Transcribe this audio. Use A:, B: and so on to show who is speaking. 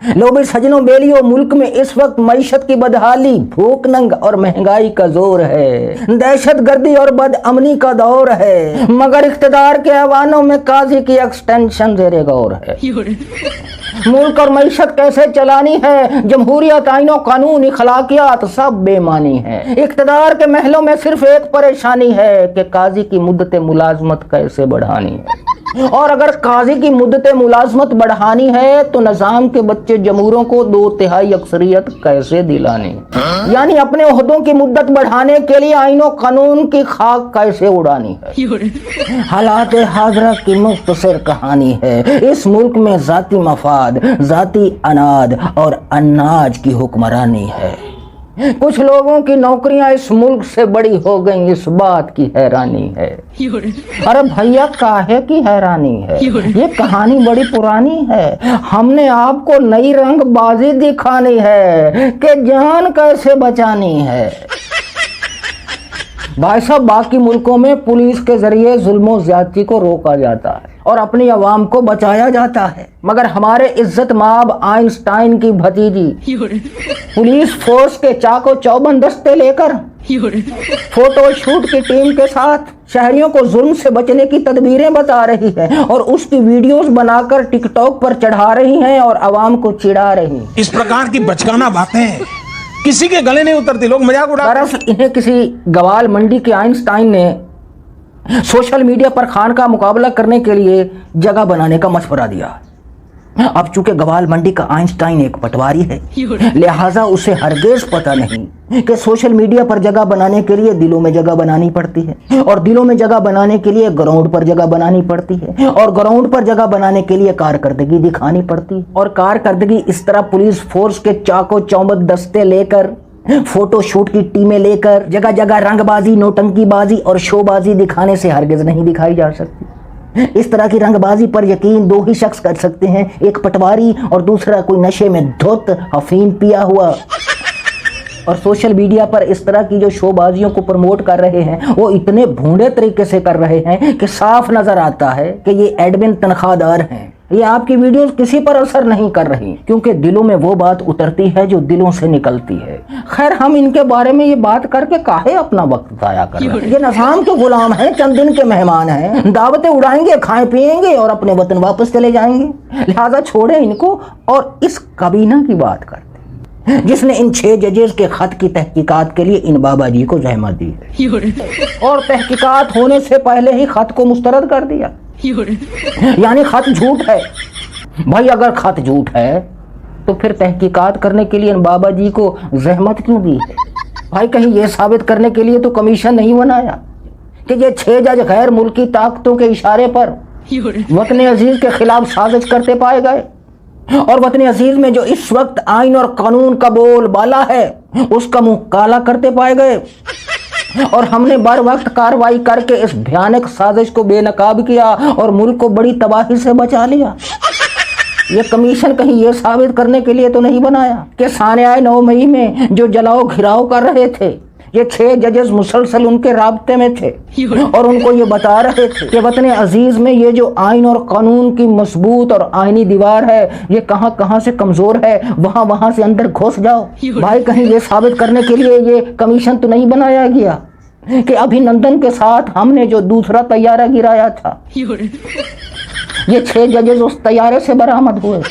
A: लो भी सजनों बेलियों, मुल्क में इस वक्त मईशत की बदहाली, भूख नंग और महंगाई का जोर है, दहशत गर्दी और बदअमनी का दौर है, मगर इख्तिदार के ऐवानों में काजी की एक्सटेंशन ज़ेरे गौर है। मुल्क और मईशत कैसे चलानी है, जमहूरियत, आईनो, कानून, इखलाकियात सब बेमानी है। इख्तिदार के महलों में सिर्फ एक परेशानी है कि काजी की मुद्दत मुलाजमत कैसे बढ़ानी है, और अगर काजी की मुद्दत मुलाजमत बढ़ानी है तो निजाम के बच्चे जमहूरों को 2/3 अक्सरियत कैसे दिलानी है, यानी अपने ओहदों की मुद्दत बढ़ाने के लिए आईनो कानून की खाक कैसे उड़ानी है। हालात हाजरा की मुख्तसर कहानी है, इस मुल्क में जाती मफाद, जाती अनाद और अनाज की हुक्मरानी है। कुछ लोगों की नौकरियां इस मुल्क से बड़ी हो गई, इस बात की हैरानी है। अरे भैया काहे की हैरानी है, ये कहानी बड़ी पुरानी है। हमने आपको नई रंगबाजी दिखानी है कि जान कैसे बचानी है। भाई साहब, बाकी मुल्कों में पुलिस के जरिए जुल्म ज्यादती को रोका जाता है और अपनी आवाम को बचाया जाता है, मगर हमारे इज्जत माब आइंस्टाइन की भतीजी पुलिस फोर्स के चाको चौबंद दस्ते लेकर फोटो शूट की टीम के साथ शहरियों को जुल्म से बचने की तदबीरें बता रही है और उसकी वीडियोस बनाकर टिकटॉक पर चढ़ा रही हैं और आवाम को चिढ़ा रही हैं।
B: इस प्रकार की बचकाना बातें किसी के गले नहीं उतरती, लोग मजाक उड़ा।
A: दरअसल इन्हें किसी गवाल मंडी के आइंस्टाइन ने सोशल मीडिया पर खान का मुकाबला करने के लिए जगह बनाने का मशवरा दिया। अब चूंकि गवाल मंडी का आइंस्टाइन एक पटवारी है, लिहाजा उसे हरगिज़ पता नहीं कि सोशल मीडिया पर जगह बनाने के लिए दिलों में जगह बनानी पड़ती है, और दिलों में जगह बनाने के लिए ग्राउंड पर जगह बनानी पड़ती है, और ग्राउंड पर जगह बनाने के लिए कारकर्दगी दिखानी पड़ती है, और कारकर्दगी इस तरह पुलिस फोर्स के चाको चौबंद दस्ते लेकर, फोटो शूट की टीमें लेकर जगह जगह रंगबाजी, नौटंकीबाजी और शोबाजी दिखाने से हरगिज़ नहीं दिखाई जा सकती। इस तरह की रंगबाजी पर यकीन दो ही शख्स कर सकते हैं, एक पटवारी और दूसरा कोई नशे में धुत अफीम पिया हुआ। और सोशल मीडिया पर इस तरह की जो शोबाजियों को प्रमोट कर रहे हैं वो इतने भूंडे तरीके से कर रहे हैं कि साफ नजर आता है कि ये एडमिन तनख्वाहदार हैं। ये आपकी वीडियोस किसी पर असर नहीं कर रही, क्योंकि दिलों में वो बात उतरती है जो दिलों से निकलती है। खैर, हम इनके बारे में ये बात करके काहे अपना वक्त जाया कर रहे हैं। ये निजाम के गुलाम हैं, चंद दिन के मेहमान हैं, दावतें उड़ाएंगे, खाएं पिएंगे और अपने वतन वापस चले जाएंगे। लिहाजा छोड़े इनको और इस कबीना की बात करते हैं जिसने इन 6 जजेस के खत की तहकीकात के लिए इन बाबा जी को जहमत दी है और तहकीकात होने से पहले ही खत को मुस्तरद कर दिया, यानी खत झूठ है। भाई अगर खत झूठ है तो फिर तहकीकात करने के लिए इन बाबा जी को जहमत क्यों दी है? भाई कहीं ये साबित करने के लिए तो कमीशन नहीं बनाया कि ये 6 जज गैर मुल्की ताकतों के इशारे पर वतन अजीज के खिलाफ साजिश करते पाए गए, और वतन अजीज में जो इस वक्त आइन और कानून का बोलबाला है उसका मुंह काला करते पाए गए, और हमने बर वक्त कार्रवाई करके इस भयानक साजिश को बेनकाब किया और मुल्क को बड़ी तबाही से बचा लिया। ये कमीशन कहीं ये साबित करने के लिए तो नहीं बनाया कि सानियाए 9 मई में जो जलाओ घिराव कर रहे थे ये 6 जजेस मुसलसल उनके राब्ते में थे और उनको ये बता रहे थे कि वतन अजीज में ये जो आइन और कानून की मजबूत और आइनी दीवार है ये कहां कहां से कमजोर है, वहां वहां से अंदर घुस जाओ। भाई कहीं ये साबित करने के लिए ये कमीशन तो नहीं बनाया गया कि अभिनंदन के साथ हमने जो दूसरा तैयारा गिराया था ये 6 जजेस उस तैयारे से बरामद हुए।